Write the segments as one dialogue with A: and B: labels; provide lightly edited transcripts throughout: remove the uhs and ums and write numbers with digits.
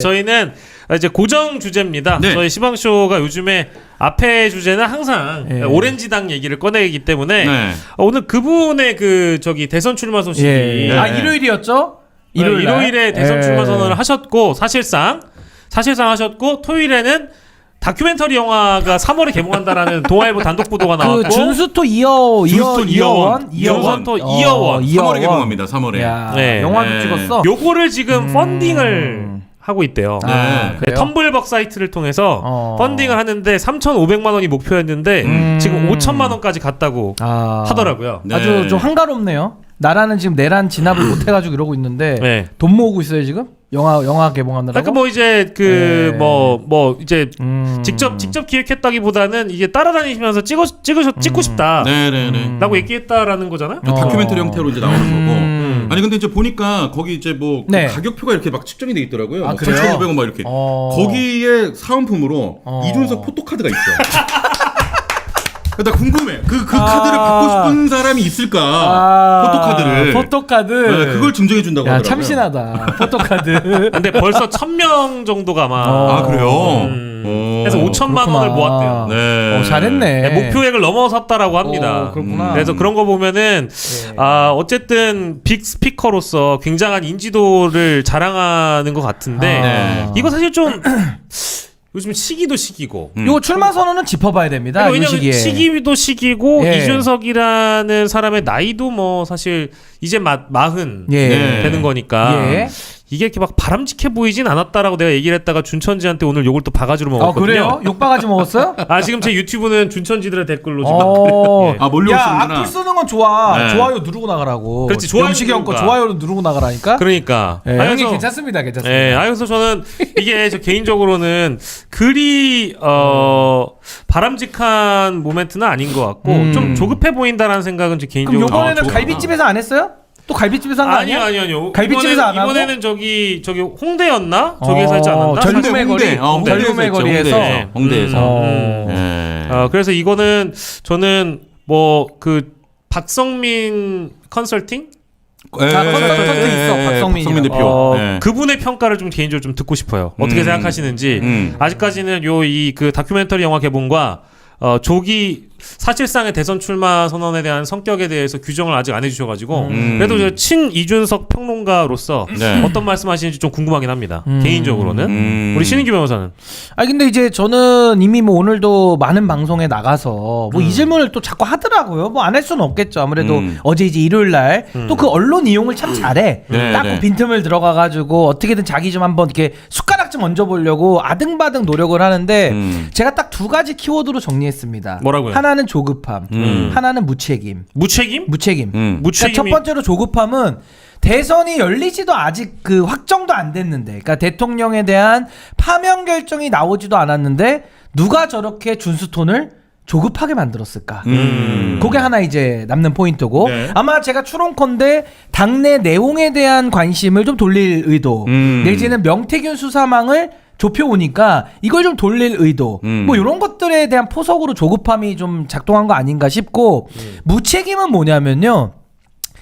A: 저희는 이제 고정 주제입니다.
B: 네.
A: 저희 시방쇼가 요즘에 앞에 주제는 항상 오렌지당 얘기를 꺼내기 때문에 오늘 그분의 그 대선 출마 소식이
C: 아 일요일이었죠?
A: 일요일에 대선 출마 선언을 하셨고 사실상 하셨고 토요일에는 다큐멘터리 영화가 3월에 개봉한다라는 동아일보 단독 보도가 나왔고
C: 그 준수토
A: 준수토 이어원
B: 3월에 개봉합니다. 3월에.
C: 야, 영화도 찍었어.
A: 요거를 지금 펀딩을 하고 있대요.
C: 그래요?
A: 텀블벅 사이트를 통해서 펀딩을 하는데 3,500만 원이 목표였는데 지금 5천만 원까지 갔다고 하더라고요.
B: 네.
C: 아주 좀 한가롭네요. 나라는 지금 내란 진압을 못 해가지고 이러고 있는데 돈 모으고 있어요 지금? 영화 개봉하느라고?
A: 그러니까 뭐 이제 이제 직접 기획했다기보다는 이게 따라다니시면서 찍고 싶다. 라고 얘기했다라는 거잖아요.
B: 다큐멘터리 형태로 이제 나오는 거고. 아니 근데 이제 보니까 거기 이제 뭐 그 가격표가 이렇게 막 측정이 돼 있더라고요.
C: 아,
B: 뭐
C: 그래요?
B: 9,500원 막 이렇게. 거기에 사은품으로 이준석 포토카드가 있어. 나 궁금해. 그 카드를 받고 싶은 사람이 있을까? 포토카드. 네, 그걸 증정해 준다고 하더라고요.
C: 참신하다. 포토카드.
A: 근데 벌써 1,000명 정도가 아마
B: 그래요?
A: 그래서 5천만 원을 모았대요.
B: 네.
C: 잘했네.
A: 목표액을 넘어섰다라고 합니다.
C: 그렇구나.
A: 그래서 그런 거 보면은 어쨌든 빅 스피커로서 굉장한 인지도를 자랑하는 것 같은데 이거 사실 좀 요즘 시기도 시기고
C: 요 출마 선언은 짚어봐야 됩니다.
A: 왜냐면 시기도 시기고 이준석이라는 사람의 나이도 뭐 사실 이제 40 되는 거니까 이게 이렇게 막 바람직해 보이진 않았다라고 내가 얘기를 했다가 준천지한테 오늘 욕을 또 바가지로 먹었거든요.
C: 그래요? 욕바가지 먹었어요?
A: 지금 제 유튜브는 준천지들의 댓글로 지금
B: 몰려오시는구나.
C: 야, 악플 쓰는 건 좋아. 좋아요 누르고 나가라고.
A: 그렇지, 좋아요
C: 영식이 형 거 좋아요 누르고 나가라니까.
A: 그러니까.
C: 형님 괜찮습니다.
A: 그래서 저는 이게 저 개인적으로는 그리 바람직한 모멘트는 아닌 것 같고 좀 조급해 보인다라는 생각은 제 개인적으로.
C: 그럼 이번에는 갈비집에서 안 했어요? 또 갈비집에서 한 거 아니야?
A: 아니요.
C: 갈비집에서 안 하고?
A: 이번에는 저기 홍대였나? 저기에서 하지 않았나?
C: 젊음의 거리에서.
B: 홍대에서.
A: 그래서 이거는 저는 뭐 그 박성민 컨설팅?
C: 컨설턴트 있어. 박성민
B: 대표.
A: 그분의 평가를 좀 개인적으로 좀 듣고 싶어요. 어떻게 생각하시는지. 아직까지는 그 다큐멘터리 영화 개봉과 조기 사실상의 대선 출마 선언에 대한 성격에 대해서 규정을 아직 안 해주셔가지고 그래도 저 친 이준석 평론가로서 어떤 말씀하시는지 좀 궁금하긴 합니다. 개인적으로는 우리 신인규 변호사는.
C: 근데 이제 저는 이미 뭐 오늘도 많은 방송에 나가서 뭐 이 질문을 또 자꾸 하더라고요. 뭐 안 할 수는 없겠죠. 아무래도 어제 이제 일요일 날 또 그 언론 이용을 참 잘해. 딱 그 빈틈을 들어가가지고 어떻게든 자기 좀 한번 이렇게 숟가락 좀 얹어보려고 아등바등 노력을 하는데 제가 딱 2가지 키워드로 정리했습니다.
A: 뭐라고요?
C: 하나는 조급함, 하나는 무책임.
A: 무책임?
C: 그러니까 첫 번째로 조급함은 대선이 열리지도 아직 그 확정도 안 됐는데, 그러니까 대통령에 대한 파면 결정이 나오지도 않았는데 누가 저렇게 준수톤을 조급하게 만들었을까? 그게 하나 이제 남는 포인트고 아마 제가 추론컨대 당내 내용에 대한 관심을 좀 돌릴 의도 내지는 명태균 수사망을 좁혀오니까 이걸 좀 돌릴 의도 뭐 이런 것들에 대한 포석으로 조급함이 좀 작동한 거 아닌가 싶고 무책임은 뭐냐면요.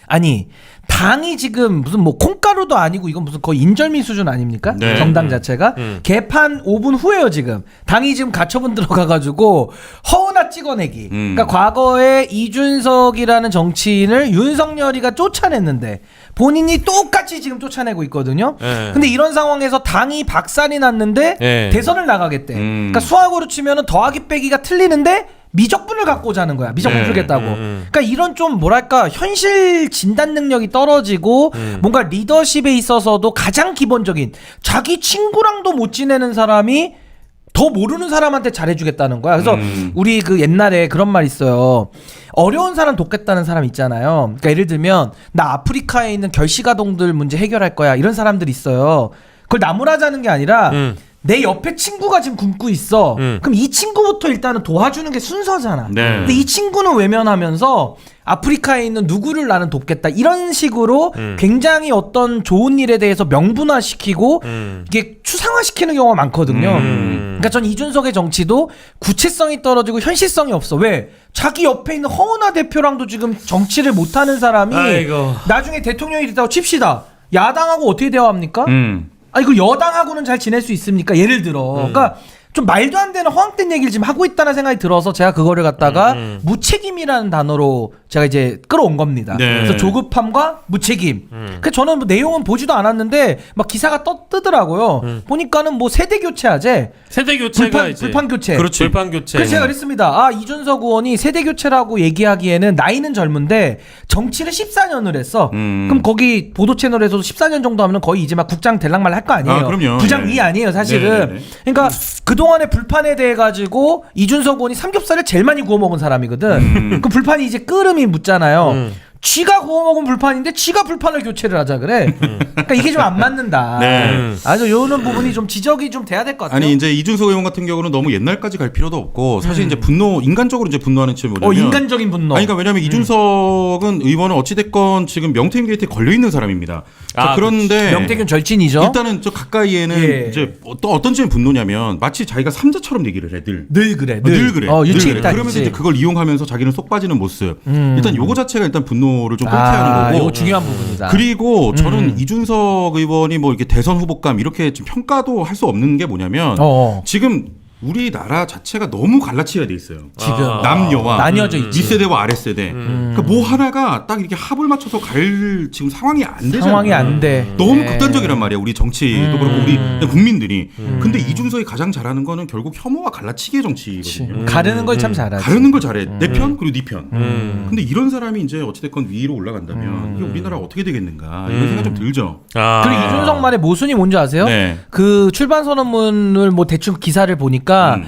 C: 아니 당이 지금 무슨 뭐 콩가루도 아니고 이건 무슨 거의 인절미 수준 아닙니까? 정당 자체가 개판 5분 후에요 지금. 당이 지금 가처분 들어가가지고 허우나 찍어내기. 그러니까 과거에 이준석이라는 정치인을 윤석열이가 쫓아냈는데 본인이 똑같이 지금 쫓아내고 있거든요. 근데 이런 상황에서 당이 박살이 났는데 대선을 나가겠대. 그러니까 수학으로 치면은 더하기 빼기가 틀리는데 미적분을 갖고 오자는 거야. 미적분 풀겠다고. 그러니까 이런 좀 뭐랄까 현실 진단 능력이 떨어지고 뭔가 리더십에 있어서도 가장 기본적인 자기 친구랑도 못 지내는 사람이 더 모르는 사람한테 잘해주겠다는 거야. 그래서 우리 그 옛날에 그런 말 있어요. 어려운 사람 돕겠다는 사람 있잖아요. 그러니까 예를 들면 나 아프리카에 있는 결식아동들 문제 해결할 거야. 이런 사람들 있어요. 그걸 나무라자는 게 아니라 내 옆에 친구가 지금 굶고 있어. 그럼 이 친구부터 일단은 도와주는 게 순서잖아. 근데 이 친구는 외면하면서 아프리카에 있는 누구를 나는 돕겠다. 이런 식으로 굉장히 어떤 좋은 일에 대해서 명분화시키고 이게 추상화시키는 경우가 많거든요. 그러니까 전 이준석의 정치도 구체성이 떨어지고 현실성이 없어. 왜? 자기 옆에 있는 허은하 대표랑도 지금 정치를 못하는 사람이 나중에 대통령이 됐다고 칩시다. 야당하고 어떻게 대화합니까? 이거 여당하고는 잘 지낼 수 있습니까? 예를 들어. 그러니까 좀 말도 안 되는 허황된 얘기를 지금 하고 있다는 생각이 들어서 제가 그거를 갖다가 무책임이라는 단어로 제가 이제 끌어온 겁니다.
B: 네.
C: 그래서 조급함과 무책임. 그 저는 뭐 내용은 보지도 않았는데 막 기사가 뜨더라고요. 보니까는 뭐 세대 교체하재.
A: 세대 교체가
C: 불판 교체.
B: 그렇지.
A: 불판 교체.
C: 그래서 제가 그랬습니다. 이준석 의원이 세대 교체라고 얘기하기에는 나이는 젊은데 정치를 14년을 했어. 그럼 거기 보도 채널에서도 14년 정도 하면 거의 이제 막 국장 될랑말 할 거 아니에요.
B: 그럼요.
C: 부장위 아니에요, 사실은.
B: 네네네.
C: 그러니까 그동안의 불판에 대해 가지고 이준석 의원이 삼겹살을 제일 많이 구워 먹은 사람이거든. 그 불판이 이제 끓음이 묻잖아요. 쥐가 구워 먹은 불판인데 쥐가 불판을 교체를 하자 그래. 그러니까 이게 좀 안 맞는다.
B: 네.
C: 아주 요런 부분이 좀 지적이 좀 돼야 될 것 같아요.
B: 아니 이제 이준석 의원 같은 경우는 너무 옛날까지 갈 필요도 없고 사실 이제 인간적으로 이제 분노하는 측이 뭐냐면
C: 인간적인 분노.
B: 아니 그러니까 왜냐면 이준석은 의원은 어찌 됐건 지금 명태균 게이트에 걸려 있는 사람입니다. 자, 그런데
C: 명태균 절친이죠.
B: 일단은 저 가까이에는 이제 어떤 점이 분노냐면 마치 자기가 삼자처럼 얘기를 해 늘
C: 그래.
B: 늘 그래.
C: 유치했다.
B: 그러면서 이제 그걸 이용하면서 자기는 쏙 빠지는 모습. 일단 요거 자체가 일단 분노를 좀 끓게하는 거고.
C: 이거 중요한 부분이다.
B: 그리고 저는 이준석 의원이 뭐 이렇게 대선 후보감 이렇게 좀 평가도 할 수 없는 게 뭐냐면 지금 우리나라 자체가 너무 갈라치게 돼 있어요.
C: 지금
B: 남녀와
C: 나뉘어져 있지.
B: 윗세대와 아랫세대. 그러니까 뭐 하나가 딱 이렇게 합을 맞춰서 갈 지금 상황이 안 되잖아요.
C: 상황이 안 돼.
B: 너무 극단적이란 말이야. 우리 정치도 그렇고 우리 국민들이. 근데 이준석이 가장 잘하는 거는 결국 혐오와 갈라치기의 정치거든요.
C: 가르는 걸 참 잘하지.
B: 가르는 걸 잘해. 내 편 그리고 네 편. 근데 이런 사람이 이제 어찌됐건 위로 올라간다면 이게 우리나라가 어떻게 되겠는가 이런 생각 좀 들죠.
C: 그리고 이준석 말의 모순이 뭔지 아세요?
B: 네.
C: 그 출판 선언문을 뭐 대충 기사를 보니까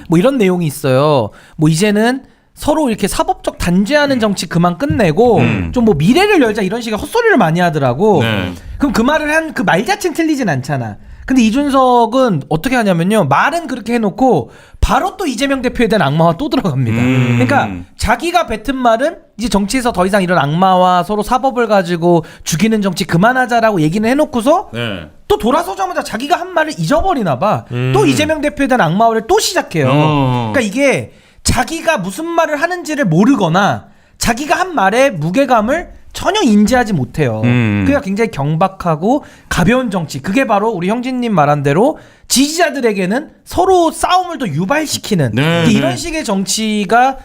C: 뭐 이런 내용이 있어요. 뭐 이제는 서로 이렇게 사법적 단죄하는 정치 그만 끝내고 좀 뭐 미래를 열자 이런 식의 헛소리를 많이 하더라고.
B: 네.
C: 그럼 그 말을 한 그 말 자체는 틀리진 않잖아. 근데 이준석은 어떻게 하냐면요. 말은 그렇게 해놓고 바로 또 이재명 대표에 대한 악마와 또 들어갑니다. 그러니까 자기가 뱉은 말은 이제 정치에서 더 이상 이런 악마와 서로 사법을 가지고 죽이는 정치 그만하자라고 얘기는 해놓고서
B: 네.
C: 또 돌아서자마자 자기가 한 말을 잊어버리나 봐. 또 이재명 대표에 대한 악마를 또 시작해요. 그러니까 이게 자기가 무슨 말을 하는지를 모르거나 자기가 한 말의 무게감을 전혀 인지하지 못해요. 그게 굉장히 경박하고 가벼운 정치. 그게 바로 우리 형진님 말한 대로 지지자들에게는 서로 싸움을 더 유발시키는 이런 식의 정치가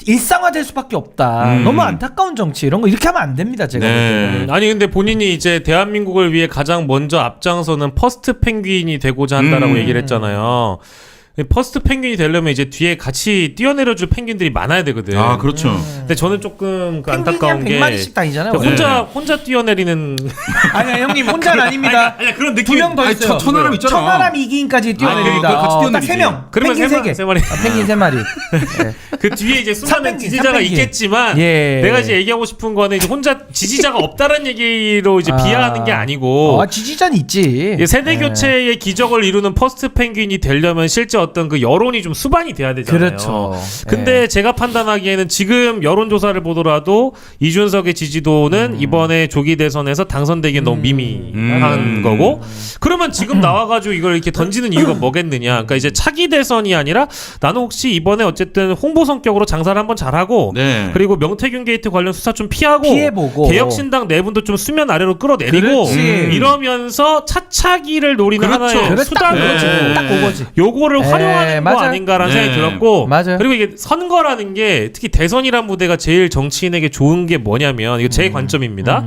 C: 일상화될 수밖에 없다. 너무 안타까운 정치 이런 거 이렇게 하면 안 됩니다. 제가 볼 때는.
A: 아니 근데 본인이 이제 대한민국을 위해 가장 먼저 앞장서는 퍼스트 펭귄이 되고자 한다라고 얘기를 했잖아요. 퍼스트 펭귄이 되려면 이제 뒤에 같이 뛰어내려줄 펭귄들이 많아야 되거든.
B: 아 그렇죠.
A: 근데 저는 조금 그
C: 펭귄이
A: 안타까운
C: 한
A: 게
C: 100마리씩 다니잖아요.
A: 혼자 뛰어내리는
C: 아니야 형님 혼자는 아닙니다.
A: 아니 그런 느낌.
C: 2명 더 있어요.
B: 천하람 있잖아.
C: 천하람 2기인까지 뛰어내립니다.
B: 그거 같이
C: 딱
B: 뛰어내리지.
C: 3명.
A: 그러면
C: 펭귄 3개.
A: 세 마리.
C: 펭귄 3마리.
A: 그 뒤에 이제 수많은
C: 삼펭귄,
A: 지지자가
C: 삼펭귄.
A: 있겠지만 내가 이제 얘기하고 싶은 거는 이제 혼자 지지자가 없다는 얘기로 이제 비하하는 게 아니고
C: 지지자는 있지.
A: 세대 교체의 기적을 이루는 퍼스트 펭귄이 되려면 실제 어떤 그 여론이 좀 수반이 돼야 되잖아요.
C: 그렇죠.
A: 근데 제가 판단하기에는 지금 여론조사를 보더라도 이준석의 지지도는 이번에 조기 대선에서 당선되기엔 너무 미미한 거고 그러면 지금 나와가지고 이걸 이렇게 던지는 이유가 뭐겠느냐. 그러니까 이제 차기 대선이 아니라 나는 혹시 이번에 어쨌든 홍보 성격으로 장사를 한번 잘하고 그리고 명태균 게이트 관련 수사 좀 피해보고 개혁신당 내분도 좀 수면 아래로 끌어내리고 이러면서 차차기를 노리는 하나의 수단으로
C: 딱 그거지.
A: 요거를 활용하는 거 아닌가라는 생각이 들었고 그리고 이게 선거라는 게 특히 대선이란 무대가 제일 정치인에게 좋은 게 뭐냐면 이거 제 관점입니다.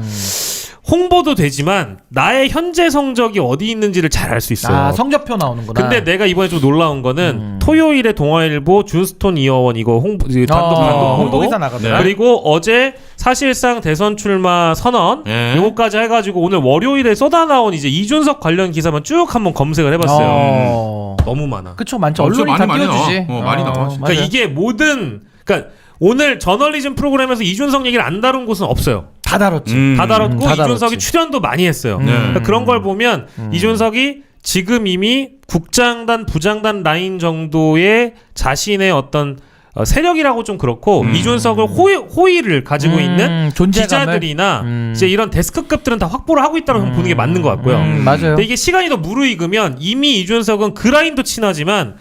A: 홍보도 되지만 나의 현재 성적이 어디 있는지를 잘 알 수 있어요.
C: 성적표 나오는구나.
A: 근데 내가 이번에 좀 놀라운 거는 토요일에 동아일보 준스톤 이어원 이거 단독
C: 홍보기사 나가더라.
A: 그리고 어제 사실상 대선 출마 선언 요거까지 해가지고 오늘 월요일에 쏟아나온 이제 이준석 관련 기사만 쭉 한번 검색을 해봤어요. 너무 많아.
C: 그쵸, 많죠. 언론이 다 띄워주지.
B: 많이 나와.
A: 그러니까 이게 그러니까 오늘 저널리즘 프로그램에서 이준석 얘기를 안 다룬 곳은 없어요.
C: 다 다뤘지.
A: 다 다뤘고 이준석이 출연도 많이 했어요. 그러니까 그런 걸 보면 이준석이 지금 이미 국장단, 부장단 라인 정도의 자신의 어떤 세력이라고 좀 그렇고 이준석을 호의를 가지고 있는 기자들이나 이제 이런 데스크급들은 다 확보를 하고 있다고 보는 게 맞는 것 같고요.
C: 맞아요.
A: 근데 이게 시간이 더 무르익으면 이미 이준석은 그 라인도 친하지만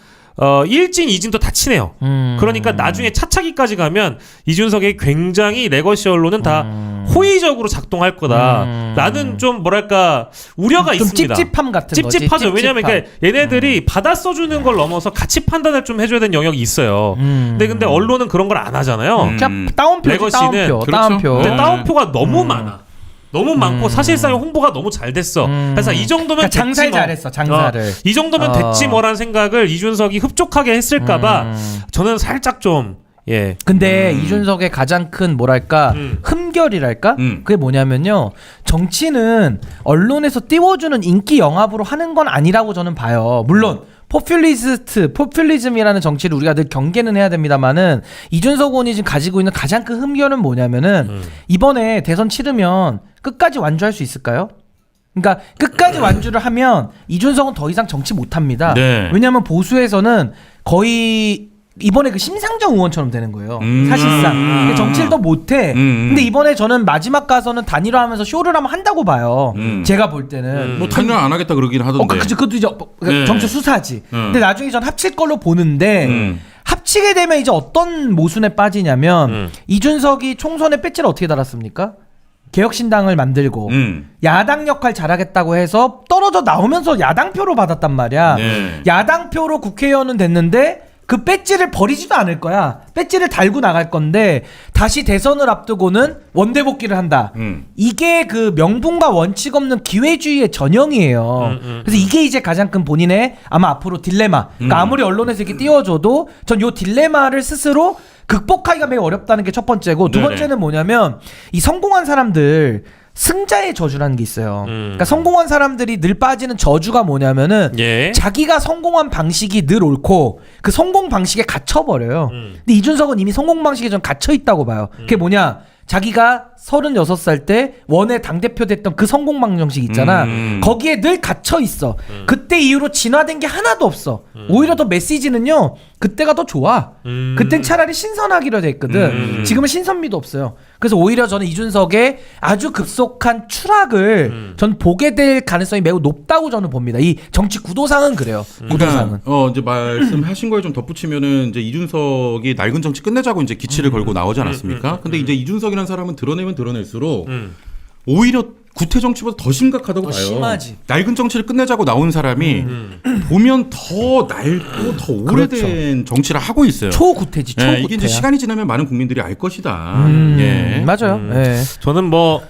A: 일진, 이진도 다 친해요. 그러니까 나중에 차차기까지 가면 이준석의 굉장히 레거시 언론은 다 호의적으로 작동할 거다라는 좀 뭐랄까 우려가
C: 좀
A: 있습니다.
C: 찝찝함 같은 거지.
A: 찝찝하죠. 왜냐하면 그러니까 얘네들이 받아 써주는 걸 넘어서 가치 판단을 좀 해줘야 되는 영역이 있어요. 근데 언론은 그런 걸 안 하잖아요.
C: 그냥 따옴표지,
A: 레거시는
C: 따옴표.
B: 그렇죠.
C: 따옴표.
A: 근데 따옴표가 너무 많아. 너무 많고 사실상 홍보가 너무 잘 됐어. 그래서 이 정도면
C: 그러니까 장사를
A: 됐지 뭐.
C: 잘했어, 장사를.
A: 이 정도면 됐지 뭐라는 생각을 이준석이 흡족하게 했을까봐 저는 살짝 좀 예.
C: 근데 이준석의 가장 큰 뭐랄까 흠결이랄까 그게 뭐냐면요, 정치는 언론에서 띄워주는 인기 영합으로 하는 건 아니라고 저는 봐요. 물론 포퓰리즘이라는 정치를 우리가 늘 경계는 해야 됩니다만은 이준석 의원이 지금 가지고 있는 가장 큰 흠결은 뭐냐면은 이번에 대선 치르면 끝까지 완주할 수 있을까요? 그러니까 끝까지 완주를 하면 이준석은 더 이상 정치 못합니다.
B: 네.
C: 왜냐하면 보수에서는 거의 이번에 그 심상정 의원처럼 되는 거예요. 사실상 정치를 더 못해. 근데 이번에 저는 마지막 가서는 단일화하면서 쇼를 하면 한다고 봐요. 제가 볼 때는
B: 뭐 단일화 안 하겠다 그러긴 하던데.
C: 그것도 이제
B: 네.
C: 정치 수사지. 근데 나중에 전 합칠 걸로 보는데 합치게 되면 이제 어떤 모순에 빠지냐면 이준석이 총선에 배지를 어떻게 달았습니까? 개혁신당을 만들고 야당 역할 잘하겠다고 해서 떨어져 나오면서 야당표로 받았단 말이야.
B: 네.
C: 야당표로 국회의원은 됐는데 그 배지를 버리지도 않을 거야. 배지를 달고 나갈 건데 다시 대선을 앞두고는 원대복귀를 한다. 이게 그 명분과 원칙 없는 기회주의의 전형이에요. 그래서 이게 이제 가장 큰 본인의 아마 앞으로 딜레마. 그러니까 아무리 언론에서 이렇게 띄워줘도 전 요 딜레마를 스스로 극복하기가 매우 어렵다는 게 첫 번째고, 두
B: 네네.
C: 번째는 뭐냐면 이 성공한 사람들 승자의 저주라는 게 있어요. 그러니까 성공한 사람들이 늘 빠지는 저주가 뭐냐면은
A: 예.
C: 자기가 성공한 방식이 늘 옳고 그 성공 방식에 갇혀버려요. 근데 이준석은 이미 성공 방식에 좀 갇혀있다고 봐요. 그게 뭐냐, 자기가 36살 때 원외 당대표 됐던 그 성공 방정식 있잖아. 거기에 늘 갇혀있어. 그때 이후로 진화된 게 하나도 없어. 오히려 더 메시지는요, 그때가 더 좋아. 그땐 차라리 신선하기로 됐거든. 지금은 신선미도 없어요. 그래서 오히려 저는 이준석의 아주 급속한 추락을 전 보게 될 가능성이 매우 높다고 저는 봅니다. 이 정치 구도상은 그래요. 구도상은.
B: 그러니까 이제 말씀하신 거에 좀 덧붙이면은 이제 이준석이 낡은 정치 끝내자고 이제 기치를 걸고 나오지 않았습니까? 근데 이제 이준석이라는 사람은 드러내면 드러낼수록 오히려 구태 정치보다 더 심각하다고 봐요.
C: 심하지.
B: 낡은 정치를 끝내자고 나온 사람이 보면 더 낡고 더 오래된 정치를 하고 있어요.
C: 초구태지, 초구태야.
B: 이게 이제 시간이 지나면 많은 국민들이 알 것이다. 예.
C: 맞아요. 예.
A: 저는 뭐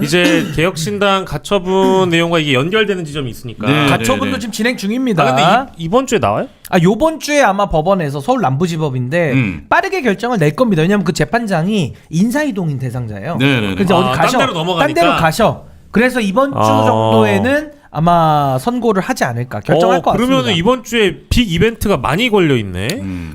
A: 이제 개혁신당 가처분 내용과 이게 연결되는 지점이 있으니까.
B: 네.
C: 가처분도 지금 진행 중입니다.
A: 아, 근데 이번 주에 나와요?
C: 요번 주에 아마 법원에서 서울 남부지법인데 빠르게 결정을 낼 겁니다. 왜냐면 그 재판장이 인사이동인 대상자예요.
B: 네네네.
C: 그래서 어디 가셔.
A: 딴 데로 넘어가니까.
C: 딴 데로 가셔. 그래서 이번 주 정도에는 아마 선고를 하지 않을까, 결정할 것 같습니다.
A: 그러면은 이번 주에 빅 이벤트가 많이 걸려 있네.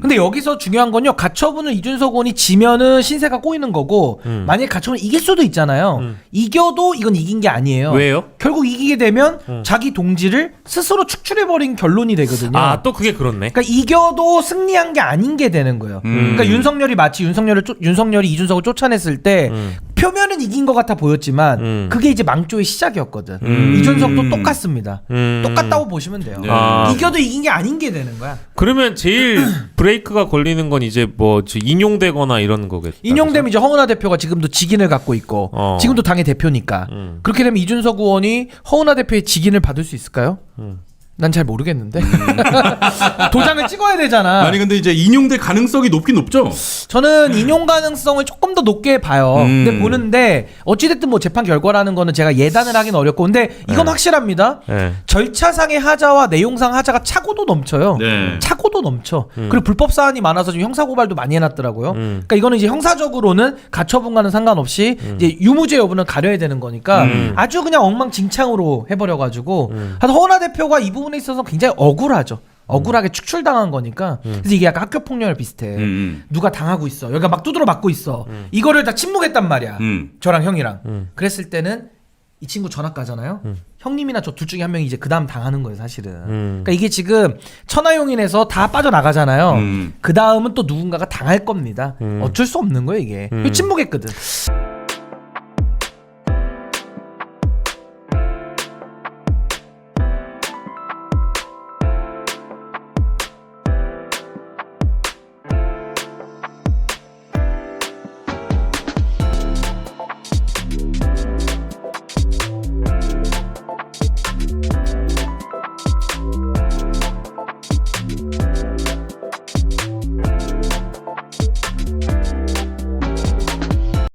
C: 근데 여기서 중요한 건요, 가처분을 이준석 의원이 지면은 신세가 꼬이는 거고, 만약에 가처분을 이길 수도 있잖아요. 이겨도 이건 이긴 게 아니에요.
A: 왜요?
C: 결국 이기게 되면 자기 동지를 스스로 축출해버린 결론이 되거든요.
A: 아, 또 그게 그렇네.
C: 그러니까 이겨도 승리한 게 아닌 게 되는 거예요. 그러니까 윤석열이 마치 윤석열이 이준석을 쫓아냈을 때 표면은 이긴 것 같아 보였지만 그게 이제 망조의 시작이었거든. 이준석도 똑같습니다. 똑같다고 보시면 돼요.
A: 아.
C: 이겨도 이긴 게 아닌 게 되는 거야.
A: 그러면 제일 브레이크가 걸리는 건 이제 뭐 인용되거나 이런 거겠다.
C: 인용되면 이제 허은하 대표가 지금도 직인을 갖고 있고 지금도 당의 대표니까 그렇게 되면 이준석 의원이 허은하 대표의 직인을 받을 수 있을까요? 난 잘 모르겠는데. 도장을 찍어야 되잖아.
B: 아니 근데 이제 인용될 가능성이 높긴 높죠.
C: 저는 인용 가능성을 조금 더 높게 봐요. 근데 보는데 어찌됐든 뭐 재판 결과라는 거는 제가 예단을 하긴 어렵고, 근데 이건 확실합니다.
A: 네.
C: 절차상의 하자와 내용상 하자가 차고도 넘쳐요.
B: 네.
C: 차고도 넘쳐. 그리고 불법 사안이 많아서 지금 형사 고발도 많이 해놨더라고요. 그러니까 이거는 이제 형사적으로는 가처분과는 상관없이 이제 유무죄 여부는 가려야 되는 거니까 아주 그냥 엉망진창으로 해버려가지고 허은하 대표가 이 부분에 있어서 굉장히 억울하죠. 억울하게 축출당한 거니까. 그래서 이게 약간 학교 폭력을 비슷해. 누가 당하고 있어. 여기가 막 두드러 맞고 있어. 이거를 다 침묵했단 말이야. 저랑 형이랑. 그랬을 때는 이 친구 전학 가잖아요. 형님이나 저 둘 중에 한 명이 이제 그 다음 당하는 거예요, 사실은. 그러니까 이게 지금 천하용인에서 다 빠져나가잖아요. 그 다음은 또 누군가가 당할 겁니다. 어쩔 수 없는 거예요, 이게. 침묵했거든.